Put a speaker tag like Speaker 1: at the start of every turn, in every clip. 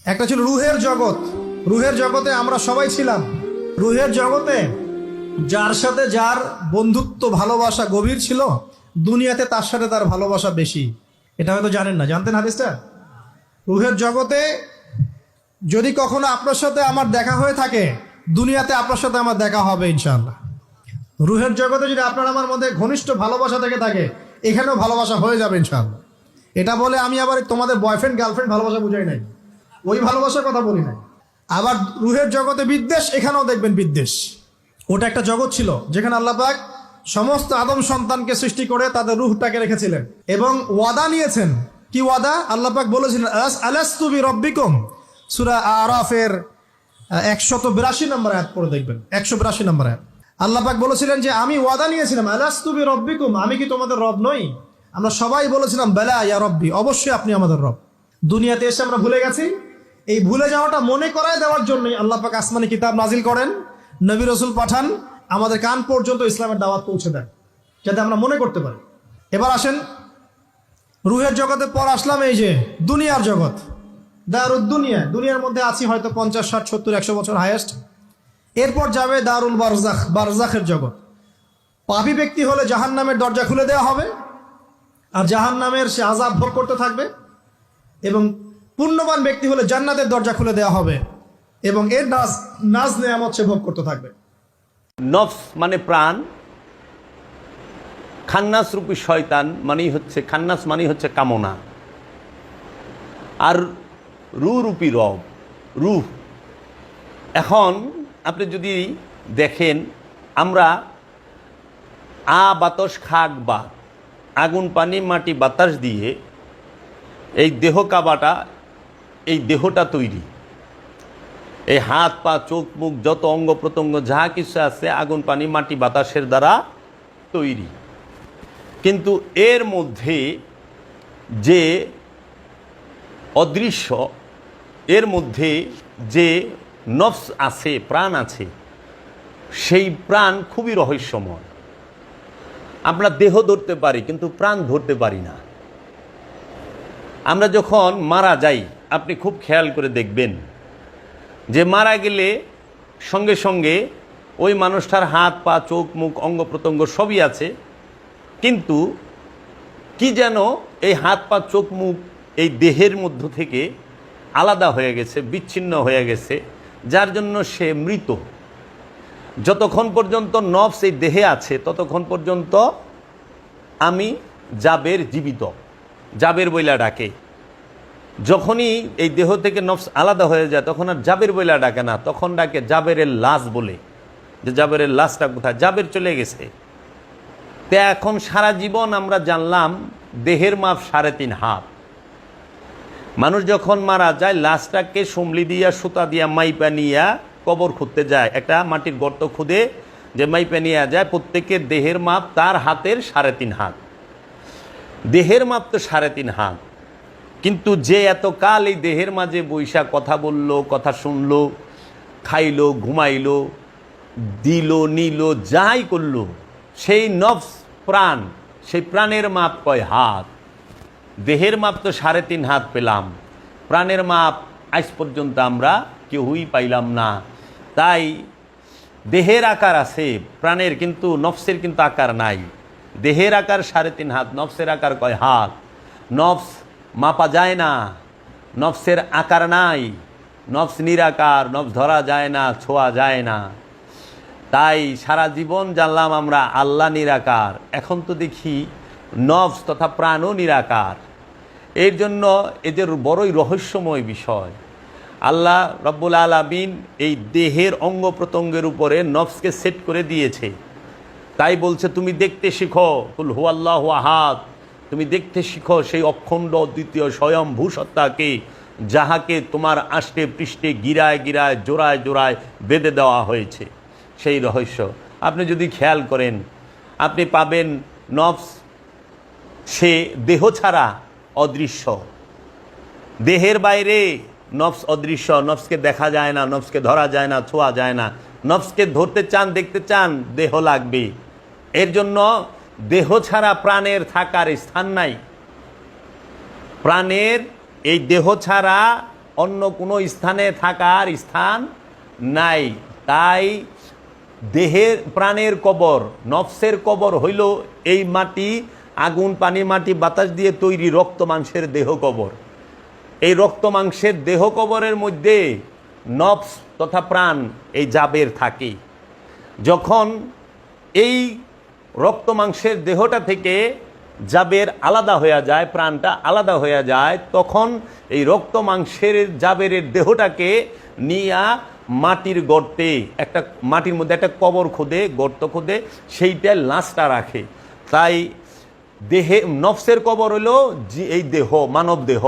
Speaker 1: একটা ছিল রুহের জগৎ। রুহের জগতে আমরা সবাই ছিলাম। রুহের জগতে যার সাথে যার বন্ধুত্ব ভালোবাসা গভীর ছিল, দুনিয়াতে তার সাথে তার ভালোবাসা বেশি। এটা হয়তো জানেন না, জানতেন হাদিসটা? রুহের জগতে যদি কখনো আপনার সাথে আমার দেখা হয়ে থাকে, দুনিয়াতে আপনার সাথে আমার দেখা হবে ইনশাআল্লাহ। রুহের জগতে যদি আপনার আমার মধ্যে ঘনিষ্ঠ ভালোবাসা থেকে থাকে, এখানেও ভালোবাসা হয়ে যাবে ইনশাআল্লাহ। এটা বলে আমি আবার তোমাদের বয়ফ্রেন্ড গার্লফ্রেন্ড ভালোবাসা বুঝাই নাই, ওই ভালোবাসার কথা বলি নাই। আবার রুহের জগতে বিদ্বেষ, এখানেও দেখবেন বিদ্বেষ। ওটা একটা জগৎ ছিল যেখানে আল্লাহ পাক সমস্ত আদম সন্তানকে সৃষ্টি করে তাদের রুহটাকে রেখেছিলেন এবং ওয়াদা নিয়েছেন। কি ওয়াদা? আল্লাহ পাক বলেছিলেন আলাস্তু বিরব্বিকুম, সূরা আরাফের 182 নম্বর আয়াত পড়ে দেখবেন, 182 নম্বর আয়াত। আল্লাহ পাক বলেছিলেন যে আমি ওয়াদা নিয়েছিলাম, আলাস্তু বিরব্বিকুম, আমি কি তোমাদের রব নই? আমরা সবাই বলেছিলাম বেলা ইয়া রব্বি, অবশ্যই আপনি আমাদের রব। দুনিয়াতে এসে আমরা ভুলে গেছি। এই ভুলে যাওয়াটা মনে করায় দেওয়ার জন্যই আল্লাহ পাক আসমানি কিতাব নাজিল করেন, নবী রাসূল পাঠান, আমাদের কান পর্যন্ত ইসলামের দাওয়াত পৌঁছে দেন, যাতে আমরা মনে করতে পারি। এবার আসেন রুহের জগতের পর আসলাম এই যে দুনিয়ার জগৎ, দারুদ দুনিয়া। দুনিয়ার মধ্যে আছি হয়তো 50, 60, 70, 100 বছর হাইয়েস্ট। এরপর যাবে দারুল বারজাখ, বারজাখের জগৎ। পাপী ব্যক্তি হলে জাহান্নামের দরজা খুলে দেওয়া হবে আর জাহান্নামের সে আযাব ভোগ করতে থাকবে, এবং পুণ্যবান ব্যক্তি হলে জান্নাতের দরজা খুলে দেওয়া হবে এবং এর নাজ নেয়ামত সে ভোগ করতে থাকবে।
Speaker 2: নফস মানে প্রাণ, খান্নাস রূপী শয়তান মানেই হচ্ছে, খান্নাস মানেই হচ্ছে কামনা, আর রূপী রব, রূহ। এখন আপনি যদি দেখেন, আমরা বাতাস খাক বা আগুন পানি মাটি বাতাস দিয়ে এই দেহ কাবাটা, এই দেহটা তৈরি। এই হাত পা চোখ মুখ যত অঙ্গ প্রত্যঙ্গ যা কিছু আছে আগুন পানি মাটি বাতাসের দ্বারা তৈরি। কিন্তু এর মধ্যে যে অদৃশ্য, এর মধ্যে যে নফস আছে, প্রাণ আছে, সেই প্রাণ খুবই রহস্যময়। আমরা দেহ ধরতে পারি কিন্তু প্রাণ ধরতে পারি না। আমরা যখন মারা যাই, আপনি খুব খেয়াল করে দেখবেন যে মারা গেলে সঙ্গে সঙ্গে ওই মানুষটার হাত পা চোখ মুখ অঙ্গ প্রত্যঙ্গ সবই আছে, কিন্তু কি যেন এই হাত পা চোখ মুখ এই দেহের মধ্য থেকে আলাদা হয়ে গেছে, বিচ্ছিন্ন হয়ে গেছে, যার জন্য সে মৃত। যতক্ষণ পর্যন্ত নফস এই দেহে আছে ততক্ষণ পর্যন্ত আমি জাবের জীবিত, জাবের বইলা ডাকে। যখনই এই দেহ থেকে নফস আলাদা হয়ে যায় তখন আর জাবের বইলা ডাকে না, তখন ডাকে জাবেরের লাশ বলে, যে জাবেরের লাশটা কোথায়, জাবের চলে গেছে। তে এখন সারা জীবন আমরা জানলাম দেহের মাপ 3.5 হাত। মানুষ যখন মারা যায় লাশটাকে সমলি দিয়া সুতা দিয়া মাইপা নিয়া কবর খুঁড়তে যায়, একটা মাটির গর্ত খুঁড়ে যে মাইপা নিয়ে যায়, প্রত্যেকের দেহের মাপ তার হাতের 3.5 হাত। দেহের মাপ তো 3.5 হাত, কিন্তু যে এতকাল এই দেহের মাঝে বৈশা কথা বলল, কথা শুনলো, খাইলো, ঘুমাইলো, দিল নিল, যাই করলো, সেই নফস প্রাণ, সেই প্রাণের মাপ কয় হাত। দেহের মাপ তো 3.5 হাত পেলাম, প্রাণের মাপ আজ পর্যন্ত আমরা কেউই পাইলাম না। তাই দেহের আকার আছে প্রাণের, কিন্তু নফসের কিন্তু আকার নাই। দেহের আকার 3.5 হাত, নফসের আকার কয় হাত। নফস মাপা যায় না, নফসের আকার নাই, নফস নিরাকার, নফস ধরা যায় না, ছোঁয়া যায় না। তাই সারা জীবন জানলাম আমরা আল্লাহ নিরাকার, এখন তো দেখি নফস তথা প্রাণও নিরাকার। এর জন্য এদের বড়ই রহস্যময় বিষয়। আল্লাহ রব্বুল আলামিন এই দেহের অঙ্গ প্রত্যঙ্গের উপরে নফসকে সেট করে দিয়েছে। তাই বলছে তুমি দেখতে শিখো, কুল হুয়াল্লাহু আহাদ, তুমি দেখতে শিখো সেই অখণ্ড অদ্বিতীয় স্বয়ম্ভূ সত্তাকে, যাহাকে তোমার আষ্টে পৃষ্ঠে গিরায় গিরায় জোড়ায় জোড়ায় বেঁধে দেওয়া হয়েছে। সেই রহস্য আপনি যদি খেয়াল করেন, আপনি পাবেন নফস সে দেহ ছাড়া অদৃশ্য, দেহের বাইরে নফস অদৃশ্য, নফসকে দেখা যায় না, নফসকে ধরা যায় না, ছোঁয়া যায় না। নফসকে ধরতে চান, দেখতে চান, দেহ লাগবে। এর জন্য দেহ ছাড়া প্রাণের থাকার স্থান নাই। প্রাণের এই দেহ ছাড়া অন্য কোনো স্থানে থাকার স্থান নাই। তাই দেহের প্রাণের কবর, নফসের কবর হইল এই মাটি, আগুন পানি মাটি বাতাস দিয়ে তৈরি রক্ত মাংসের দেহ কবর। এই রক্ত মাংসের দেহ কবরের মধ্যে নফস তথা প্রাণ এই জাবের থাকে। যখন এই রক্ত মাংসের দেহটা থেকে জাবের আলাদা হয়ে যায়, প্রাণটা আলাদা হয়ে যায়, তখন এই রক্ত মাংসের জাবেরের দেহটাকে নিয়া মাটির গর্তে, একটা মাটির মধ্যে একটা কবর খোদে, গর্ত খোদে, সেইটায় লাশটা রাখে। তাই দেহে নফসের কবর হইল এই দেহ, মানব দেহ,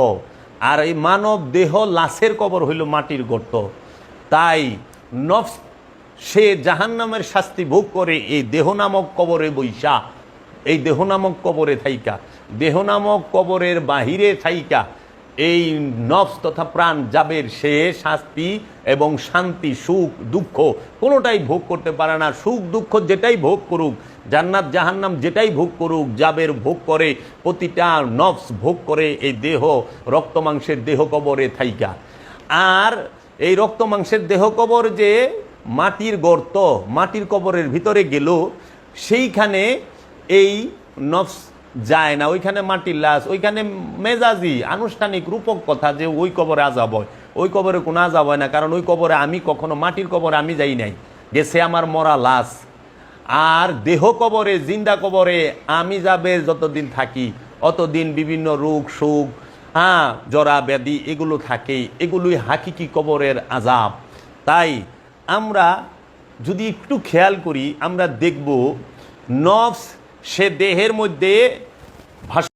Speaker 2: আর এই মানব দেহ লাশের কবর হইল মাটির গর্ত। তাই নফস সে জাহান্নামের শাস্তি ভোগ করে এই দেহ নামক কবরে বৈশা, এই দেহ নামক কবরে থাইকা, দেহ নামক কবরের বাহিরে থাইকা এই নফস তথা প্রাণ জাবের সে শাস্তি এবং শান্তি, সুখ দুঃখ কোনোটাই ভোগ করতে পারে না। সুখ দুঃখ যেটাই ভোগ করুক, জান্নাত জাহান্নাম যেটাই ভোগ করুক, জাবের ভোগ করে, প্রতিটা নফস ভোগ করে এই দেহ রক্ত মাংসের দেহ কবরে থাইকা। আর এই রক্ত মাংসের দেহ কবর যে মাটির গর্ত, মাটির কবরের ভিতরে গেল, সেইখানে এই নফস যায় না, ওইখানে মাটির লাশ, ওইখানে মেজাজি আনুষ্ঠানিক রূপক কথা যে ওই কবরে আজাব হয়। ওই কবরে কোনো আজাব হয় না, কারণ ওই কবরে আমি কখনো, মাটির কবরে আমি যাই নাই, গেছে আমার মরা লাশ। আর দেহ কবরে, জিন্দা কবরে আমি যাবে যতদিন থাকি অতদিন বিভিন্ন রোগ সুখ, জরা ব্যাধি এগুলো থাকে, এগুলোই হাকিকি কবরের আজাব। তাই আমরা যদি একটু খেয়াল করি, আমরা দেখব নফস সে দেহের মধ্যে